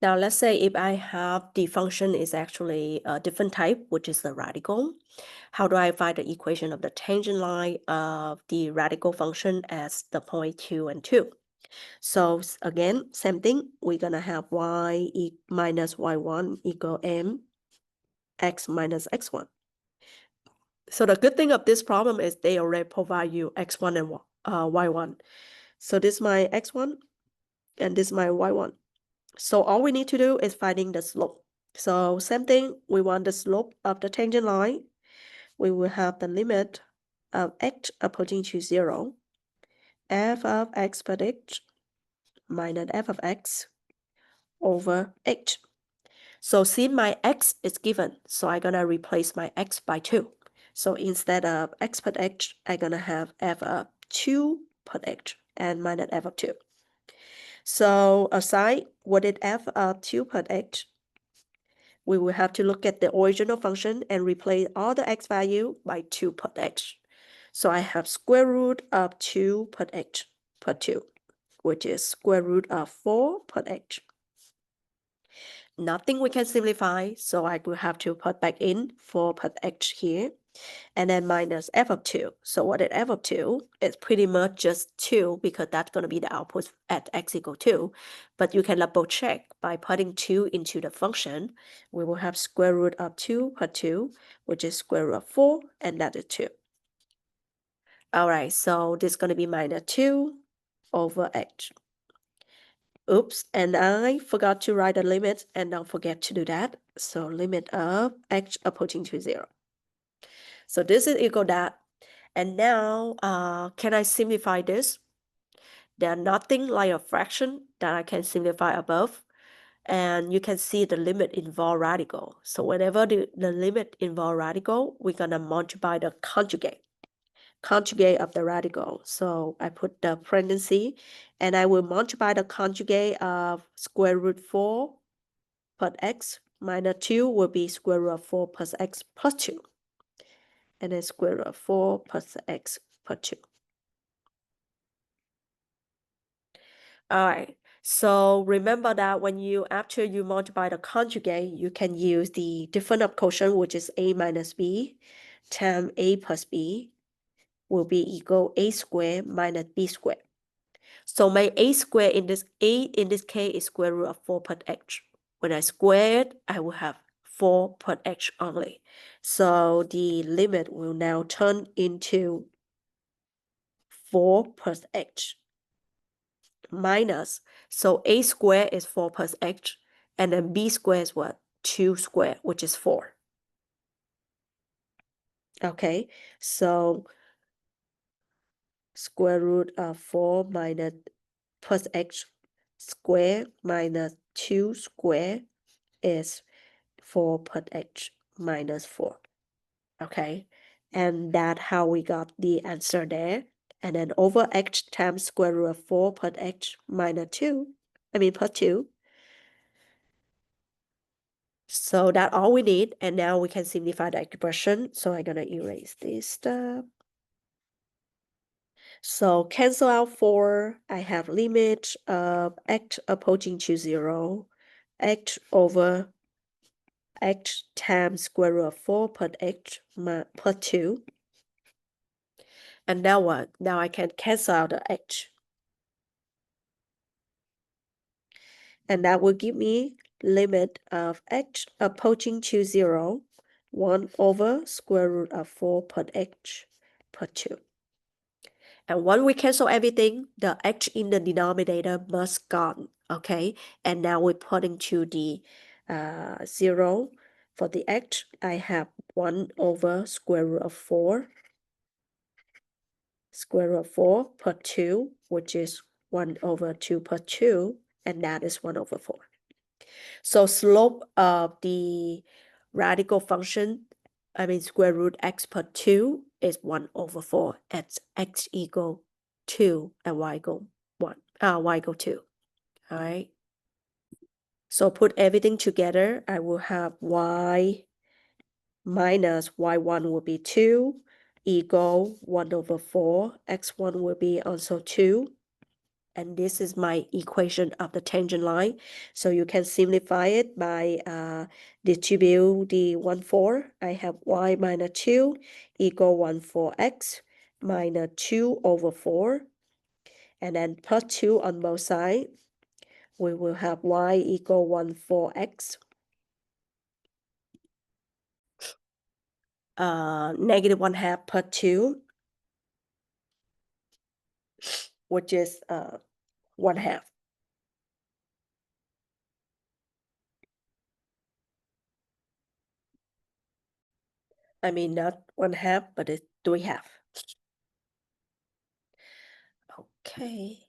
Now, let's say if I have the function is actually a different type, which is the radical. How do I find the equation of the tangent line of the radical function as the point 2 and 2? So again, same thing. We're going to have minus y1 equal m x minus x1. So the good thing of this problem is they already provide you x1 and y1. So this is my x1 and this is my y1. So all we need to do is finding the slope. So same thing, we want the slope of the tangent line. We will have the limit of x approaching to 0, f of x per h minus f of x over h. So since my x is given, so I'm gonna replace my x by 2. So instead of x per h, I'm gonna have f of 2 per h and minus f of 2. So aside, what is f of 2 per h? We will have to look at the original function and replace all the x value by 2 per h. So I have square root of 2 per h per 2, which is square root of 4 per h. Nothing we can simplify, so I will have to put back in 4 per h here, and then minus f of 2. So what is f of 2? It's pretty much just 2 because that's going to be the output at x equal 2. But you can double check by putting 2 into the function. We will have square root of 2 per 2, which is square root of 4, and that is 2. All right, so this is going to be minus 2 over h. Oops, and I forgot to write a limit, and don't forget to do that. So limit of h approaching to 0. So this is equal that. And now, can I simplify this? There's nothing like a fraction that I can simplify above. And you can see the limit involve radical. So whenever the limit involve radical, we're going to multiply the conjugate of the radical. So I put the parenthesis, and I will multiply the conjugate of square root 4 plus x minus 2 will be square root of 4 plus x plus 2. And then square root of 4 plus x plus 2. All right. So remember that after you multiply the conjugate, you can use the difference of quotient, which is a minus b, times a plus b will be equal a squared minus b squared. So my a squared in this case is square root of 4 plus h. When I square it, I will have 4 plus h only. So the limit will now turn into 4 plus h minus. So a squared is 4 plus h, and then b squared is what? 2 squared, which is 4. Okay, so square root of 4 minus plus h squared minus 2 squared is 4 plus h minus 4. Okay, and that's how we got the answer there. And then over h times square root of 4 plus h minus 2, plus 2. So that's all we need. And now we can simplify the expression. So I'm going to erase this stuff. So cancel out 4. I have limit of x approaching to 0. X over x times square root of 4 plus x plus 2. And now what? Now I can cancel out the h. And that will give me limit of x approaching to 0, 1 over square root of 4 plus x plus 2. And when we cancel everything, the h in the denominator must gone, okay? And now we put into the 0. For the h, I have 1 over square root of 4. Square root of 4 plus 2, which is 1 over 2 plus 2, and that is 1 over 4. So slope of the radical function, square root x plus 2 is 1 over 4 at x equal 2 and y equal 1, y equal 2. All right. So put everything together, I will have y minus y1 will be 2 equal 1 over 4. X1 will be also 2. And this is my equation of the tangent line. So you can simplify it by distribute the 1/4. I have y minus 2 equal 1/4x minus 2 over 4. And then plus 2 on both sides. We will have y equal 1/4x. Negative 1/2 plus 2, which is 1/2. I mean, not 1/2, but it's 3/2. Okay.